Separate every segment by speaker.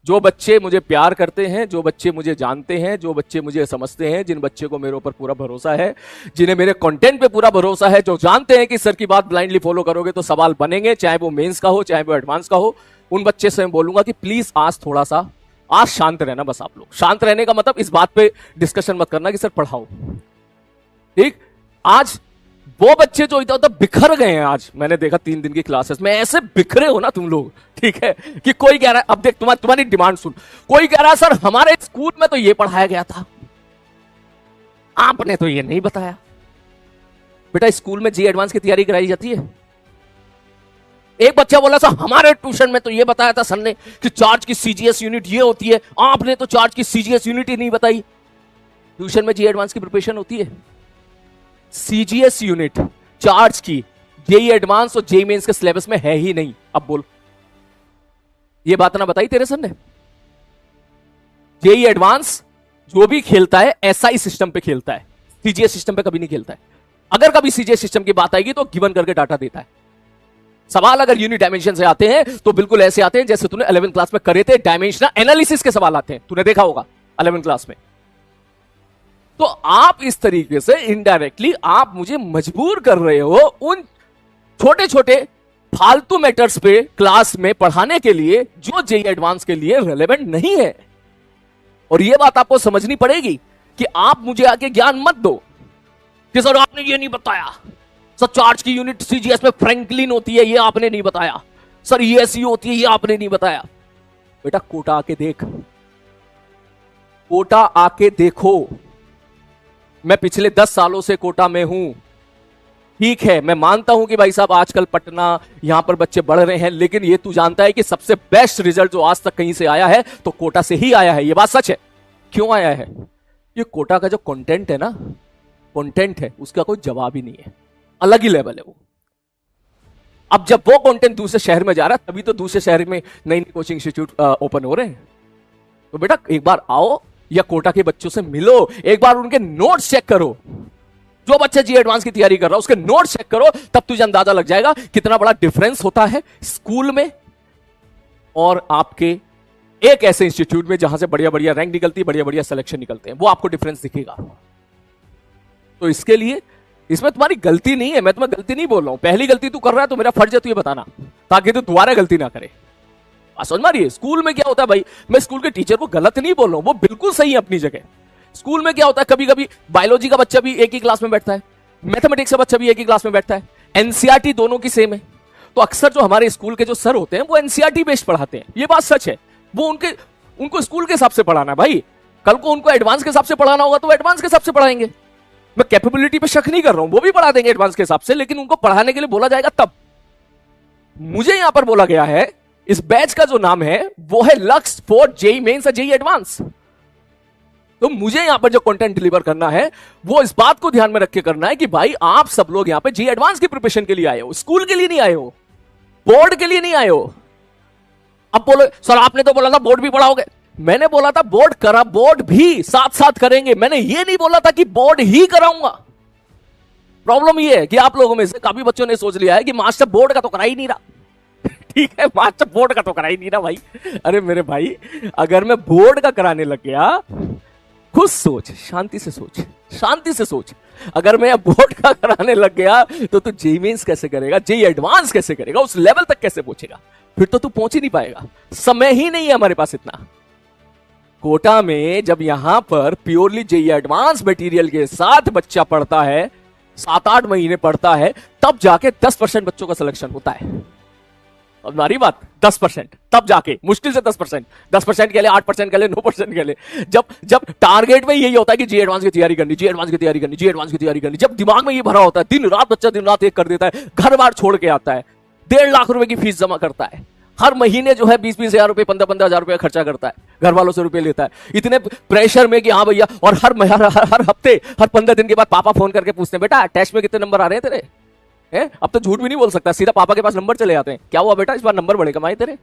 Speaker 1: जो बच्चे मुझे प्यार करते हैं, जो बच्चे मुझे जानते हैं, जो बच्चे मुझे समझते हैं, जिन बच्चे को मेरे ऊपर पूरा भरोसा है, जिन्हें मेरे कंटेंट पे पूरा भरोसा है, जो जानते हैं कि सर की बात ब्लाइंडली फॉलो करोगे तो सवाल बनेंगे, चाहे वो मेंस का हो चाहे वो एडवांस का हो, उन बच्चे से मैं बोलूंगा कि प्लीज आज थोड़ा सा आज शांत रहना। बस आप लोग शांत रहने का मतलब इस बात पे डिस्कशन मत करना कि सर पढ़ाओ, ठीक। आज वो बच्चे जो इधर उधर बिखर गए हैं, आज मैंने देखा 3 दिन की क्लासेस में ऐसे बिखरे हो ना तुम लोग, ठीक है, कि कोई कह रहा है, अब देख तुम्हारी डिमांड सुन, कोई कह रहा है सर हमारे स्कूल में तो ये पढ़ाया गया था, आपने तो ये नहीं बताया। बेटा स्कूल में जी एडवांस की तैयारी कराई जाती है। एक बच्चा बोला सर हमारे ट्यूशन में तो ये बताया था सर ने कि चार्ज की सीजीएस यूनिट ये होती है, आपने तो चार्ज की सीजीएस यूनिट ही नहीं बताई। ट्यूशन में जी एडवांस की प्रिपरेशन होती है, सीजीएस यूनिट चार्ज की जेई एडवांस और जेई मेंस के सिलेबस में है ही नहीं। अब बोल, ये बात ना बताई तेरे सर ने? जेई एडवांस जो भी खेलता है एसआई सिस्टम पे खेलता है, सीजीएस सिस्टम पे कभी नहीं खेलता है। अगर कभी सीजीएस सिस्टम की बात आएगी तो गिवन करके डाटा देता है। सवाल अगर यूनिट डायमेंशन से आते हैं तो बिल्कुल ऐसे आते हैं जैसे तूने 11th क्लास में करे थे, डायमेंशनल एनालिसिस के सवाल आते हैं, तूने देखा होगा 11th क्लास में। तो आप इस तरीके से इनडायरेक्टली आप मुझे मजबूर कर रहे हो उन छोटे छोटे फालतू मैटर्स पे क्लास में पढ़ाने के लिए जो जेई एडवांस के लिए रेलेवेंट नहीं है। और यह बात आपको समझनी पड़ेगी कि आप मुझे आके ज्ञान मत दो कि सर आपने ये नहीं बताया, सर चार्ज की यूनिट सीजीएस में फ्रैंकलिन होती है ये आपने नहीं बताया, सर ईएसयू होती है ये आपने नहीं बताया। बेटा कोटा आके देख, कोटा आके देखो। मैं पिछले 10 सालों से कोटा में हूं, ठीक है, मैं मानता हूं कि भाई साहब आजकल पटना यहां पर बच्चे बढ़ रहे हैं, लेकिन ये तू जानता है कि सबसे बेस्ट रिजल्ट जो आज तक कहीं से आया है तो कोटा से ही आया है। ये बात सच है। क्यों आया है? ये कोटा का जो कंटेंट है ना, कंटेंट है उसका कोई जवाब ही नहीं है, अलग ही लेवल है वो। अब जब वो कंटेंट दूसरे शहर में जा रहा है तभी तो दूसरे शहर में नई नई कोचिंग इंस्टीट्यूट ओपन हो रहे हैं। तो बेटा एक बार आओ या कोटा के बच्चों से मिलो, एक बार उनके नोट्स चेक करो। जो बच्चा जी एडवांस की तैयारी कर रहा है उसके नोट्स चेक करो, तब तुझे अंदाजा लग जाएगा कितना बड़ा डिफरेंस होता है स्कूल में और आपके एक ऐसे इंस्टीट्यूट में जहां से बढ़िया बढ़िया रैंक निकलती है, बढ़िया बढ़िया सिलेक्शन निकलते हैं, वो आपको डिफरेंस दिखेगा। तो इसके लिए इसमें तुम्हारी गलती नहीं है, मैं तुम्हें गलती नहीं बोल रहा हूं। पहली गलती तू कर रहा है तो मेरा फर्ज है तुझे बताना, ताकि तू दोबारा गलती ना करे। समझ मारिए, स्कूल में क्या होता है भाई, मैं स्कूल के टीचर को गलत नहीं बोल रहा हूं, वो बिल्कुल सही है अपनी जगह। स्कूल में क्या होता है, कभी कभी बायोलॉजी का बच्चा भी एक ही क्लास में बैठता है, मैथमेटिक्स का बच्चा भी एक ही क्लास में बैठता है, एनसीईआरटी दोनों की सेम है। तो अक्सर जो हमारे स्कूल के जो सर होते हैं वो एनसीईआरटी बेस्ड पढ़ाते हैं, ये बात सच है। वो उनको स्कूल के हिसाब से पढ़ाना है भाई, कल को उनको एडवांस के हिसाब से पढ़ाना होगा तो वो एडवांस के हिसाब से पढ़ाएंगे। मैं कैपेबिलिटी पे शक नहीं कर रहा हूं, वो भी पढ़ा देंगे एडवांस के हिसाब से, लेकिन उनको पढ़ाने के लिए बोला जाएगा तब। मुझे यहां पर बोला गया है, इस बैच का जो नाम है वो है लक्स फॉर जेई मेंस और जेई एडवांस। तो मुझे यहां पर जो कंटेंट डिलीवर करना है वो इस बात को ध्यान में रख के करना है कि भाई आप सब लोग यहां पे जेई एडवांस की प्रिपरेशन के लिए आए हो, स्कूल के लिए नहीं आए हो, बोर्ड के लिए नहीं आए हो। अब बोलो सर आपने तो बोला था बोर्ड भी पढ़ाओगे, मैंने बोला था बोर्ड भी साथ साथ करेंगे, मैंने ये नहीं बोला था कि बोर्ड ही कराऊंगा। प्रॉब्लम ये है कि आप लोगों में से काफी बच्चों ने सोच लिया है कि मास्टर बोर्ड का तो करा ही नहीं रहा। ठीक है, मास्टर बोर्ड का तो करा ही नहीं रहा भाई। अरे मेरे भाई, अगर मैं बोर्ड का कराने लग गया, खुद सोच, शांति से सोच, शांति से सोच, अगर मैं बोर्ड का कराने लग गया तो तू जेई मेंस कैसे करेगा, जेई एडवांस कैसे करेगा, उस लेवल तक कैसे पहुंचेगा? फिर तो तू पहुंच ही नहीं पाएगा, समय ही नहीं है हमारे पास इतना। कोटा में जब यहां पर प्योरली जेई एडवांस मटेरियल के साथ बच्चा पढ़ता है, 7-8 महीने पढ़ता है, तब जाके 10% बच्चों का सिलेक्शन होता है। हमारी बात 10%, तब जाके मुश्किल से 10% के लिए, 8% के लिए, 9% के लिए। जब टारगेट में यही होता है कि जी एडवांस की तैयारी करनी, जी एडवांस की तैयारी करनी, जी एडवांस की तैयारी करनी, जब दिमाग में ये भरा होता है, दिन रात बच्चा दिन रात एक कर देता है, घर बार छोड़ के आता है, 1.5 लाख रुपए की फीस जमा करता है, हर महीने जो है 20-20 हजार रुपए, 15-15 हजार रुपए खर्चा करता है, घर वालों से रुपए लेता है, इतने प्रेशर में कि हाँ भैया, और हर हफ्ते, हर 15 दिन के बाद पापा फोन करके पूछते हैं बेटा टेस्ट में कितने नंबर आ रहे हैं तेरे? अब तो झूठ भी नहीं बोल सकता, सीधा पापा के पास नंबर चले जाते हैं, क्या हुआ बेटा इस बार नंबर बड़े कमाए तेरे?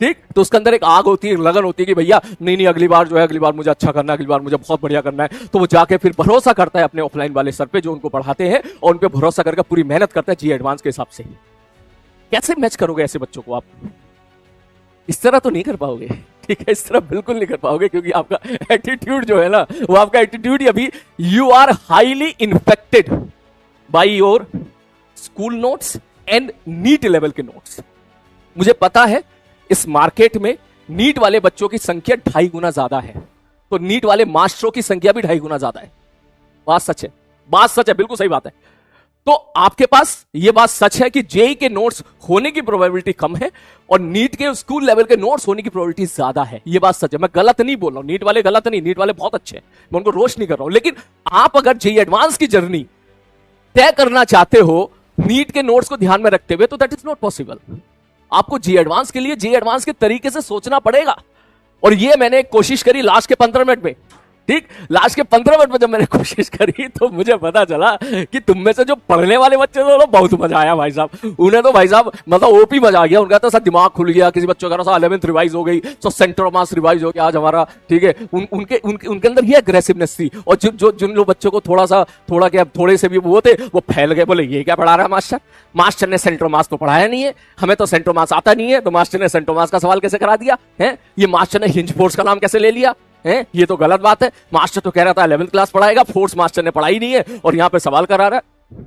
Speaker 1: ठीक, तो उसके अंदर एक आग होती है, लगन होती है कि भैया नहीं अगली बार जो है, अगली बार मुझे अच्छा करना है, अगली बार मुझे बहुत बढ़िया करना है। तो वो जाके फिर भरोसा करता है अपने ऑफलाइन वाले सर पे जो उनको पढ़ाते हैं, और उन पे भरोसा करके पूरी मेहनत करता है जी एडवांस के हिसाब से। कैसे मैच करोगे ऐसे बच्चों को आप? इस तरह तो नहीं कर पाओगे, ठीक है, इस तरह बिल्कुल नहीं कर पाओगे, क्योंकि आपका एटीट्यूड जो है ना, वो आपका एटीट्यूड ही अभी, you are highly infected by your school notes and NEET level के नोट्स। मुझे पता है इस मार्केट में नीट वाले बच्चों की संख्या 2.5 गुना ज्यादा है, तो नीट वाले मास्टरों की संख्या भी 2.5 गुना ज्यादा है। बात सच है, बात सच है, बिल्कुल सही बात है। तो आपके पास यह बात सच है कि जेई के नोट्स होने की प्रोबेबिलिटी कम है और नीट के स्कूल लेवल के नोट्स होने की प्रोबेबिलिटी ज्यादा है। यह बात सच है, मैं गलत नहीं बोल रहा हूं, नीट वाले गलत नहीं, नीट वाले बहुत अच्छे हैं, मैं उनको रोष नहीं कर रहा हूं। लेकिन आप अगर जेई एडवांस की जर्नी तय करना चाहते हो नीट के नोट्स को ध्यान में रखते हुए, तो दैट इज नॉट पॉसिबल। आपको जेई एडवांस के लिए जेई एडवांस के तरीके से सोचना पड़ेगा, और ये मैंने कोशिश करी लास्ट के 15 मिनट में, ठीक, लास्ट के 15 मिनट में जब मैंने कोशिश करी तो मुझे पता चला कि तुम में से जो पढ़ने वाले बच्चे थे, बहुत मजा आया भाई साहब। उन्हें तो भाई साहब मतलब ओपी मजा आ गया, उनका तो सब दिमाग खुल गया। किसी बच्चों का 11th रिवाइज हो गई, तो सेंटर ऑफ मास रिवाइज हो गया आज हमारा, ठीक है। उनके अंदर ये अग्रेसिवनेस थी, और जिन लोग बच्चों को थोड़े से भी वो थे, वो फैल गए, बोले ये क्या पढ़ा रहा है मास्टर ने सेंटर मास तो पढ़ाया नहीं है, हमें तो सेंटर मास आता नहीं है, तो मास्टर ने सेंटर मास का सवाल कैसे करा दिया है, ये मास्टर ने हिंज फोर्स का नाम कैसे ले लिया है, ये तो गलत बात है। मास्टर तो कह रहा था 11th क्लास पढ़ाएगा, फोर्स मास्टर ने पढ़ाई नहीं है और यहां पे सवाल करा रहा है।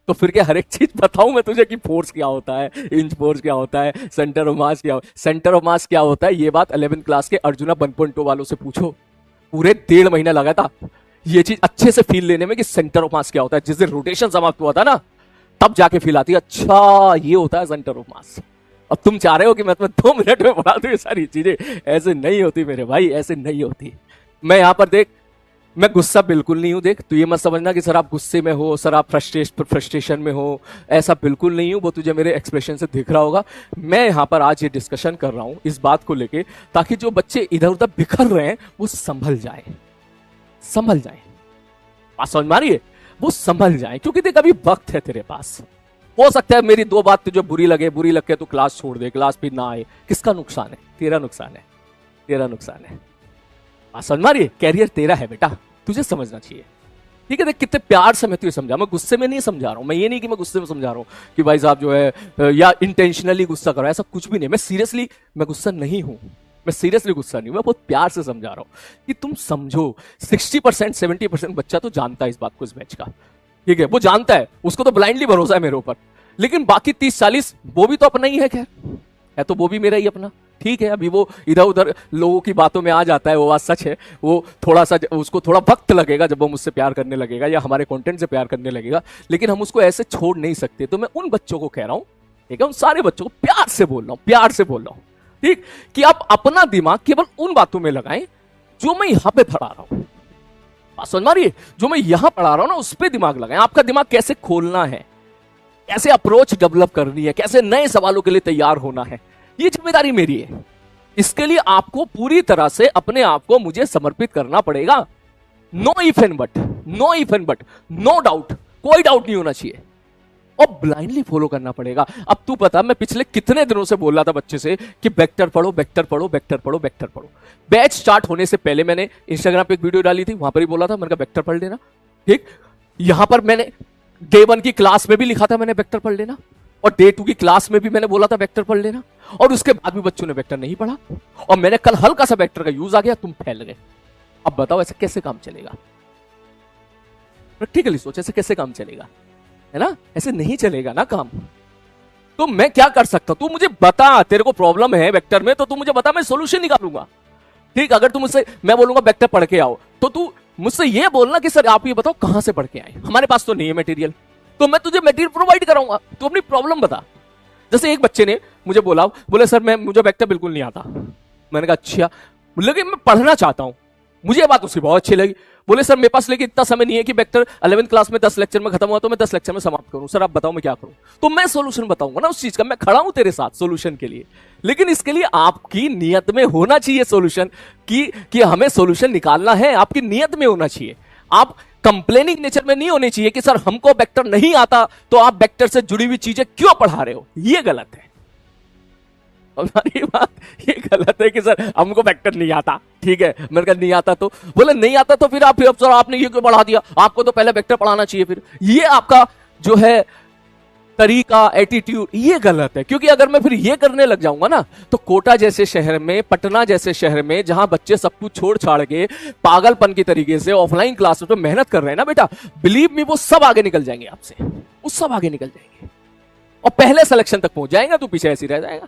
Speaker 1: तो फिर क्या हर एक चीज बताऊं मैं तुझे कि फोर्स क्या होता है, इंच फोर्स क्या होता है, सेंटर ऑफ मास क्या, सेंटर ऑफ मास क्या होता है, ये बात 11th क्लास के अर्जुना 1.2 वालों से पूछो। पूरे 1.5 महीना लगा था ये चीज अच्छे से फील लेने में कि सेंटर ऑफ मास क्या होता है। जिस दिन रोटेशन समाप्त हुआ था ना, तब जाके फील आती है, अच्छा ये होता है सेंटर ऑफ मास। अब तुम चाह रहे हो कि मैं तुम्हें 2 मिनट में पढ़ा दूं ये सारी चीजें, ऐसे नहीं होती मेरे भाई, ऐसे नहीं होती। मैं यहां पर देख, मैं गुस्सा बिल्कुल नहीं हूं, देख तू ये मत समझना कि सर आप गुस्से में हो, सर आप फ्रस्ट्रेशन में हो, ऐसा बिल्कुल नहीं हूं। वो तुझे मेरे एक्सप्रेशन से दिख रहा होगा। मैं यहां पर आज ये डिस्कशन कर रहा हूं इस बात को लेके, ताकि जो बच्चे इधर उधर बिखर रहे हैं वो संभल जाए, संभल जाए। बात समझ मारी है, वो संभल जाए, क्योंकि देख अभी वक्त है तेरे पास। हो सकता है मेरी 2 बात तुझे बुरी लगे, बुरी लग के तू क्लास छोड़ दे, क्लास फिर ना आए, किसका नुकसान है? तेरा नुकसान है, तेरा नुकसान है। समझ मारिए, कैरियर तेरा है बेटा, तुझे समझना चाहिए, ठीक है। देख कितने प्यार से मैं तुझे समझा, मैं गुस्से में नहीं समझा रहा हूं, मैं ये नहीं कि मैं गुस्से में समझा रहा हूं कि भाई साहब जो है या इंटेंशनली गुस्सा कर रहा है, ऐसा कुछ भी नहीं। मैं सीरियसली, मैं गुस्सा नहीं हूं, मैं सीरियसली गुस्सा नहीं हूं, मैं बहुत प्यार से समझा रहा हूं कि तुम समझो। 60% 70% बच्चा तो जानता है इस बात को, इस बैच का, ठीक है, वो जानता है, उसको तो ब्लाइंडली भरोसा है मेरे ऊपर। लेकिन बाकी 30-40 वो भी तो अपना ही है, खैर है तो वो भी मेरा ही अपना, ठीक है। अभी वो इधर उधर लोगों की बातों में आ जाता है, वो बात सच है। वो थोड़ा सा, उसको थोड़ा वक्त लगेगा जब वो मुझसे प्यार करने लगेगा या हमारे कंटेंट से प्यार करने लगेगा, लेकिन हम उसको ऐसे छोड़ नहीं सकते। तो मैं उन बच्चों को कह रहा हूं, ठीक है, उन सारे बच्चों को प्यार से बोल रहा हूं, प्यार से बोल रहा हूं, ठीक, कि आप अपना दिमाग केवल उन बातों में लगाएं जो मैं यहां पे पढ़ा रहा हूं। बात समझ मारिए, जो मैं यहां पढ़ा रहा हूं ना, उस पर दिमाग लगाएं। आपका दिमाग कैसे खोलना है, कैसे अप्रोच डेवलप करनी है, कैसे नए सवालों के लिए तैयार होना है, ये जिम्मेदारी मेरी है। इसके लिए आपको पूरी तरह से अपने आप को मुझे समर्पित करना पड़ेगा। No if and but, no if and but, no doubt, कोई डाउट नहीं होना चाहिए, और ब्लाइंडली फॉलो करना पड़ेगा। अब तू पता, मैं पिछले कितने दिनों से बोल रहा था बच्चे से कि वेक्टर पढ़ो, वेक्टर पढ़ो, वेक्टर पढ़ो, वेक्टर पढ़ो। बैच स्टार्ट होने से पहले मैंने इंस्टाग्राम पे एक वीडियो डाली थी, वहां पर ही बोला था, मैंने कहा वेक्टर पढ़ लेना, ठीक। यहां पर मैंने डे 1 की क्लास में भी लिखा था मैंने वेक्टर पढ़ लेना, और डे 2 की क्लास में भी मैंने बोला था वेक्टर पढ़ लेना, और उसके बाद भी बच्चों ने वेक्टर नहीं पढ़ा, और मैंने कल हल्का सा वेक्टर का यूज आ गया, तुम फैल गए। अब बताओ ऐसे कैसे काम चलेगा? प्रैक्टिकली सोच, ऐसे कैसे काम चलेगा, है ना? ऐसे नहीं चलेगा ना काम। तो मैं क्या कर सकता हूं? तू मुझे बता, तेरे को प्रॉब्लम है वेक्टर में, तो तू मुझे बता, मैं सोल्यूशन निकालूंगा, ठीक। अगर तू मुझसे, मैं बोलूंगा वेक्टर पढ़ के आओ, तो तू मुझसे ये बोलना कि सर आप ये बताओ कहां से पढ़ के आए, हमारे पास तो नहीं है मटेरियल, तो मैं तुझे मटेरियल प्रोवाइड कराऊंगा, तू अपनी प्रॉब्लम बता। जैसे एक बच्चे ने मुझे बोले सर मुझे वेक्टर बिल्कुल नहीं आता। मैंने कहा अच्छा, लेकिन मैं पढ़ना चाहता हूं। मुझे ये बात उसकी बहुत अच्छी लगी। बोले सर मेरे पास लेकिन इतना समय नहीं है कि वेक्टर 11th क्लास में 10 लेक्चर में खत्म हुआ तो मैं 10 लेक्चर में समाप्त करूं। सर आप बताओ मैं क्या करूं? तो मैं सोल्यूशन बताऊंगा ना उस चीज का, मैं खड़ा हूं तेरे साथ सोल्यूशन के लिए। लेकिन इसके लिए आपकी नियत में होना चाहिए सोल्यूशन कि हमें सोल्यूशन निकालना है, आपकी नियत में होना चाहिए। आप कंप्लेनिंग नेचर में नहीं होनी चाहिए कि सर हमको वेक्टर नहीं आता तो आप वेक्टर से जुड़ी हुई चीजें क्यों पढ़ा रहे हो। ये गलत है, हमारी बात ये गलत है कि सर हमको वेक्टर नहीं आता, ठीक है। मैंने कहा नहीं आता, तो बोले नहीं आता तो फिर आप सर आपने ये क्यों पढ़ा दिया, आपको तो पहले वेक्टर पढ़ाना चाहिए। फिर ये आपका जो है तरीका, एटीट्यूड, ये गलत है। क्योंकि अगर मैं फिर ये करने लग जाऊंगा ना, तो कोटा जैसे शहर में, पटना जैसे शहर में, जहां बच्चे सब कुछ छोड़ छाड़ के पागलपन की तरीके से ऑफलाइन क्लासेस में मेहनत कर रहे हैं ना बेटा, बिलीव मी, वो सब आगे निकल जाएंगे आपसे, वो सब आगे निकल जाएंगे और पहले सिलेक्शन तक पहुंच जाएगा, तू पीछे ऐसे ही रह जाएगा।